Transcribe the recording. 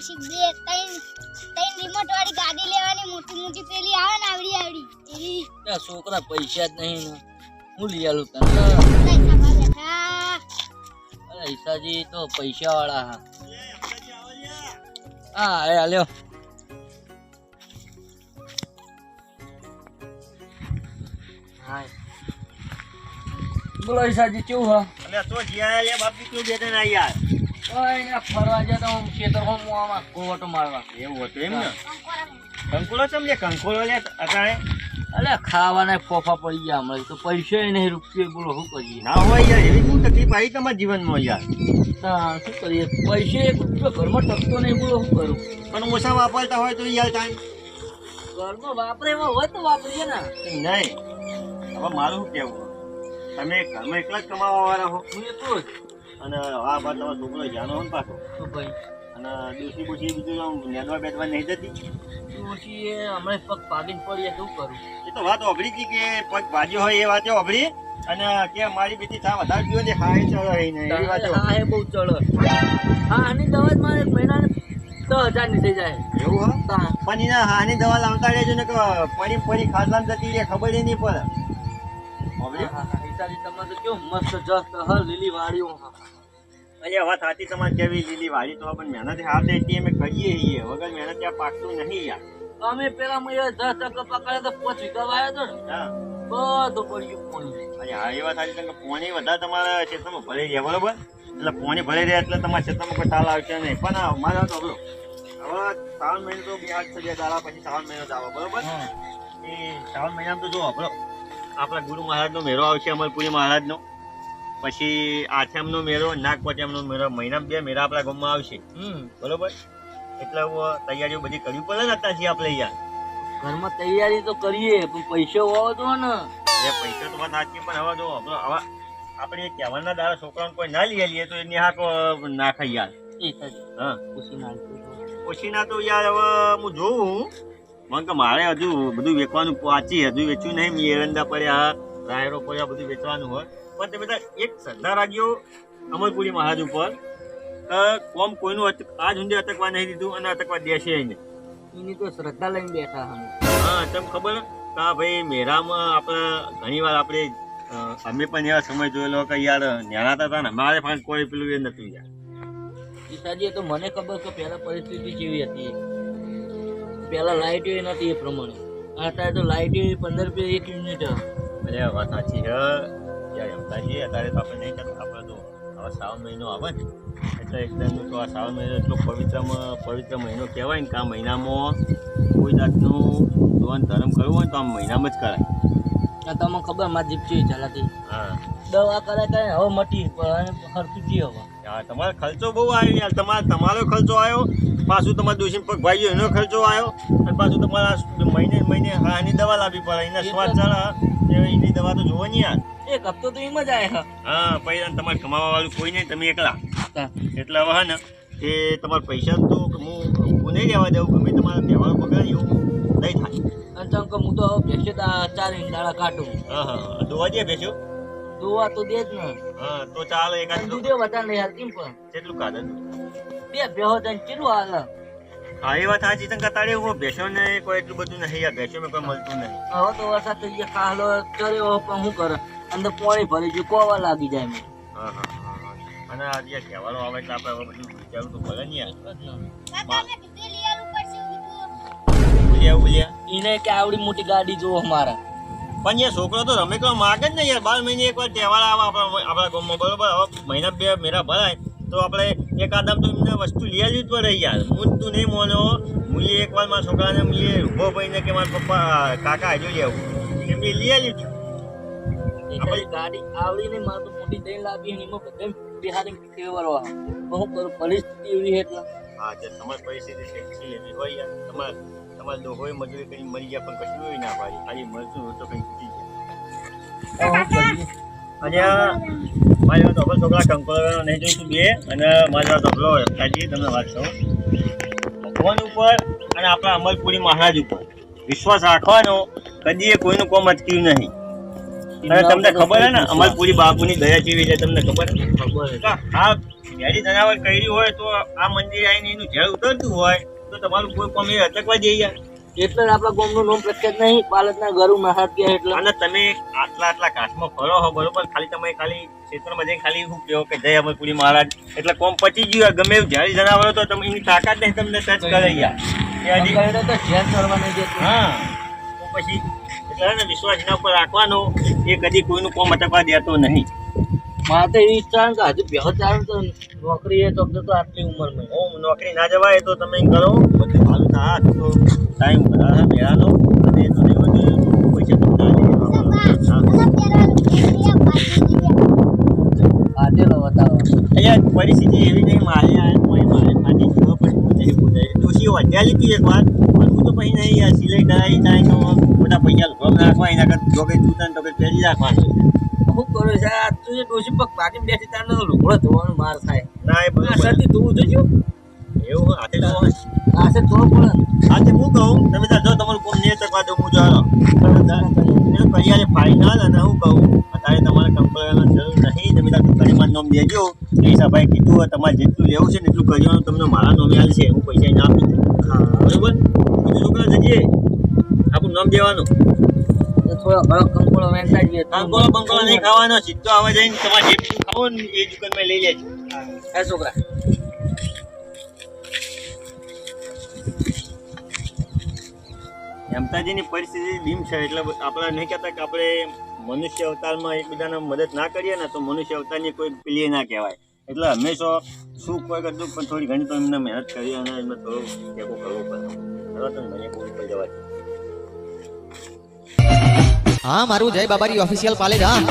પછી બે ત્રણ ત્રણ રિમોટ વાળી ગાડી લેવાની મોટી મોટી પેલી આવે ને આવડી આવડી એવી. છોકરા પૈસા જ નહીં ને હું લઈ આલું તને. પૈસા પા બેઠા. અરે ઈસાજી તો પૈસા વાળા હા એ આલ્યો. હાય બોલો ઈસાજી કેવું હા? અલે તો જીયા લે બાપી તું બેઠે ના યાર. ઓય ને ફરવા જતો હું ખેતર હોમ આમાં ગોવટો મારવા. એવું હતું એમ ને? કંકોળો ચમ લે કંકોળો લે અટાણે. અલે ખાવાના ફોફા પડી ગયા હમણાં તો પૈસા નહીં રૂપિયા બોલો શું કરીએ? ના હોય યાર એવી શું તકલીફ આવી તમારા જીવનમાં યાર? હા શું કરીએ પૈસા એક રૂપિયો ઘરમાં ટકતો નહીં બોલો શું કરું? પણ ઓછા વાપરતા હોય તો યાર ટાઈમ ઘરમાં વાપરે એમાં હોય તો વાપરીએ ને. નહીં. હવે મારું શું કેવું, તમે ઘરમાં એકલા જ કમાવા વાળા હો હું એ તો જ અને આ બાદ તમારો છોકરો જાનો હો ને પાછો શું ભાઈ અને ડોસી બોસી બીજું આમ નેદવા બેદવા નહીં જતી. પછી એ હમણાં પગ ભાગીને પડીએ શું કરું? એ તો વાત ઓભળી હતી કે પગ ભાજ્યો હોય એ વાતે ઓભળી અને કે મારી બેટી ચા વધારે પીવો છે હા એ ચલો રહી ને એવી વાતે હા એ બહુ ચડો. હા આની દવા જ મારે મહિનાને 10,000 ની થઈ જાય. એવું હો હા પણ એના હાની દવા લાવતા રહેજો ને કે પડી પડી ખાસલામ જતી રહે ખબર નહીં પડે. ઓભળી તમારે તો કેવું મસ્ત જસ્ત હર લીલી વાડીઓ. અરે વાત સાચી તમારે કેવી લીલી વાડી તો પણ મહેનત હાથ એટલી અમે કરીએ છીએ વગર મહેનત ત્યાં પાકતું નહીં યાર. અમે પેલા મહિને 10 ટકા પકડે તો 5 વીઘા વાયો હતો ને હા બધું પડ્યું પાણી. અરે હા એ વાત સાચી તમે પોણી વધારે તમારા ક્ષેત્રમાં ભરાઈ રહ્યા બરોબર એટલે પોણી ભરાઈ રહ્યા એટલે તમારા ક્ષેત્રમાં કોઈ તાલ આવશે નહીં. પણ મારા તો હવે શ્રાવણ મહિનો તો બે 8 સજા દાડા પછી શ્રાવણ મહિનો જ આવે બરોબર. એ શ્રાવણ મહિનામાં તો જો આપણો આપણા ગુરુ મહારાજનો મેળો આવશે અમરપુરી મહારાજનો, પછી આઠમનો મેળો, નાગપંચમનો મેળો, મહિનામાં 2 મેળા આપણા ગામમાં આવશે બરોબર. એટલે તૈયારીઓ બધી કરવી પડે ને અત્યારથી આપણે યાર. ઘરમાં તૈયારી તો કરીએ પણ પૈસા હોવો તો ને. એ પૈસા તો વાત સાચી પણ હવે જો હવે આપણે કહેવાના દાડા છોકરાઓને કોઈ ના લઈ લઈએ તો એની હાક ના ખાઈ યાર. હા ઓછી ના તો યાર હવે હું જોઉં મને કે મારે હજુ બધું વેચવાનું પાછી હજુ વેચ્યું નહીં. મેં એરંડા પડ્યા રાયરો પડ્યા બધું વેચવાનું હોય પણ તે બધા એક શ્રદ્ધા રાખ્યો અમરપુરી મહારાજ ઉપર કોમ કોઈનું આજ સુધી અટકવા નહીં દીધું અને અટકવા દેશે નહીં. એની તો શ્રદ્ધા લઈને બેઠા અમે. હા તમને ખબર કે ભાઈ મેળામાં આપણે ઘણી વાર આપણે અમે પણ એવા સમય જોયેલો કે યાર નેણાતા હતા ને મારે પણ કોઈ પેલું એ નતું યાર. ઈસાજી તો મને ખબર કે પહેલા પરિસ્થિતિ કેવી હતી. પહેલા લાઇટ નથી એ પ્રમાણે. અત્યારે તો લાઇટ 15 રૂપિયા 1 યુનિટ. અરે વાત સાચી છે યાર એમતા છીએ અત્યારે તો આપણે નહીં કરતા. આપણે તો હવે શ્રાવણ મહિનો આવે ને એટલે એકદમ તો આ શ્રાવણ મહિનો એટલો પવિત્ર મહિનો કહેવાય ને કે આ મહિનામાં કોઈ જાતનું ધોન ધર્મ કરવું હોય તો આ મહિનામાં જ કરાય. તમને ખબર મારી જીપચી ચલાતી હા દવા કરે હવે મટી પણ હરતું જી હવે. યાર તમારો ખર્ચો બહુ આવ્યો યાર. તમારો ખર્ચો આવ્યો, પાછું તમારા દોશી પગ ભાઈઓ એનો ખર્ચો આવ્યો અને પાછું તમારા મહિને આની દવા લાવવી પડે. એના સ્વાદ ચાલે એની દવા તો જોવો નહીં યાર. એક હપ્તો તો એમ જ આવે. હા પછી તમારે કમાવા વાળું કોઈ નહીં, તમે એકલા. એટલે હવે હા ને એ તમારા પૈસા તો હું નહીં લેવા દઉં. ગમે તમારા તહેવારો બગાડ્યો નહીં થાય. અને ચમ કે હું તો ભેંસો 4 ઈંડાળા કાઢું. હા હા દોવા દે બેસ્યો. દોવા તો દે જ ને. હા તો ચાલો એકાદ દૂધે વધારે નહીં હાલતી પણ કેટલું કાઢે 2 ભેહો તને કેટલું હાલ. હા એ વાત સાચી છે કતાડે હું ભેંસો ને કોઈ એટલું બધું નહીં યાર. ભેંસો મેં કોઈ મળતું નહીં. હવે તો વરસાદ થઈ ગયા ખાલો ચર્યો પણ શું કરે અંદર પાણી ભરી ગયું કોવા લાગી જાય મને. હા હા હા અને આજે તહેવારો આવે એટલે આપણે હવે બધું વિચારવું તો ભલે ને યાર. કાકા મેં કીધું લઈ આલું પડશે કીધું. બોલ્યા એને કે આવડી મોટી ગાડી જોવો અમારા. પણ યાર છોકરો તો રમે કરવા માગે જ ને યાર. 12 મહિને એકવાર તહેવાર આવે આપણા ગામમાં બરોબર. હવે મહિના 2 મેળા ભરાય તો આપણે એક આદમ તો એમને વસ્તુ લઈ આવી જ પડે યાર. હું તું નહીં મોનો હું એકવાર મારા છોકરાને ઉભો ભાઈને કે મારા પપ્પા કાકા હજુ લેવું એમને લઈ આવી છું. ગાડી આવડી ને મારે તો મોટી દઈ લાવી એમાં બધા બિહારી ફેવરવા હું કરું પરિસ્થિતિ એવી એટલે. હા જે તમારી પરિસ્થિતિ ટેક્સી એવી હોય યાર. તમારે દોહોય મજૂરી કરી મરી ગયા પણ કશું હોય ના ભાઈ ખાલી મરશું તો કંઈ તૂટી જાય. અને મારી વાત અભલ છોકરા કંકોળા નહીં જોઈશું બે અને મારી વાત અભલો રસ્તાજી તમને વાત કહું ભગવાન ઉપર અને આપણા અમરપુરી મહારાજ ઉપર વિશ્વાસ રાખવાનો કદી એ કોઈનું કોમ અટક્યું નહીં. અને તમને ખબર હે ને અમારી પૂરી બાપુની દયા જેવી છે, તમને ખબર હે? ખબર છે. તો આ ઘેરી જનાવર કર્યું હોય તો આ મંદિર આવીને એનું ઝેર ઉતરતું હોય તો તમારું કોઈ કોમ એ અટકવા જઈ યાર. એટલે જ આપણા ગામનું નામ પ્રખ્યાત નહીં, પાલકના ગરુ મહારાજ કે એટલે. અને તમે આટલા ઘાસમાં ફરો હો બરોબર, ખાલી તમે ખાલી ક્ષેત્રમાં જઈને ખાલી શું કહો કે જય અમરપુરી મહારાજ એટલે કોમ પચી ગયું હોય. ગમે એવું ઝેરી જનાવર હોય તો તમે એની તાકાત નહીં તમને ટચ કરે યાર. એ હજી આપણે તો ઝેર કરવા નહીં દેતું. હા તો પછી એટલે હે ને વિશ્વાસ એના ઉપર રાખવાનો, એ કદી કોઈનું કોમ અટકવા દેતો નહીં. મારે તો એવી ઈચ્છા છે કે હજુ બેહો ચાલે તો નોકરી એ તો આટલી ઉંમરમાં. હું નોકરી ના જવાય તો તમે કરો બધું સારું થાય તો ટાઈમ મેળાનો અને એ તો નહીં હોય તો પૈસા તમને આટેલો બતાવો. અહીંયા પરિસ્થિતિ એવી નહીં, મારે ફાટી જવા પછી ડોશી વધ્યા લીધી એક વાર પણ હું તો પછી નહીં યાર સિલાઈ કરાવી થાય તો બધા પૈસા ઘર નાખવા એના કરતા જો કંઈ તૂટે ને તો કંઈ પહેરી રાખવાનું. શું કરો છે આ તું જે ડોશી પગ પાકીને બેઠી તારનો લુગડો ધોવાનો માર થાય. ના એ આ બરોબર સાથે ધોવું જોજો. એવું હાથે તો હોય. આ છે ધોવો પડે ને. આજે હું કહું તમે તાર જો તમારું કોમ નહીં ચકવા દો હું જાણો એનું કરિયારે ફાઇનલ. અને હું કહું અત્યારે તમારે કંપનીની જરૂર નહીં, તમે તાર કંપનીમાં નામ દેજો એ હિસાબે કીધું હોય તમારે જેટલું લેવું છે ને એટલું કરવાનું તમને મારા નામે આલ છે, હું પૈસા એને આપી દઉં. બરોબર બીજું છોકરા જઈએ આપણું નામ દેવાનું. થોડો ઘણો કંકોળો વેચાઈ જઈએ. કંકોળો બંકોળો નહીં ખાવાનો, સીધો આવે જઈને તમારે જેટલું ખાવો ને એ દુકાનમાં લઈ લેજો. હે છોકરા હેમતાજીની પરિસ્થિતિ ડીમ છે એટલે આપણે નહીં કહેતા કે આપણે મનુષ્ય અવતારમાં એકબીજાને મદદ ના કરીએ ને તો મનુષ્ય અવતારની કોઈ પેલી ના કહેવાય. એટલે હંમેશા સુખ હોય કે દુઃખ પણ થોડી ઘણી તો એમને મહેનત કરી અને એમને થોડો ટેકો કરવો પડે. હવે તો મને કોઈ ઉપર જવા દે. હા મારું જય બાબારી ઓફિશિયલ પાલેજ. હા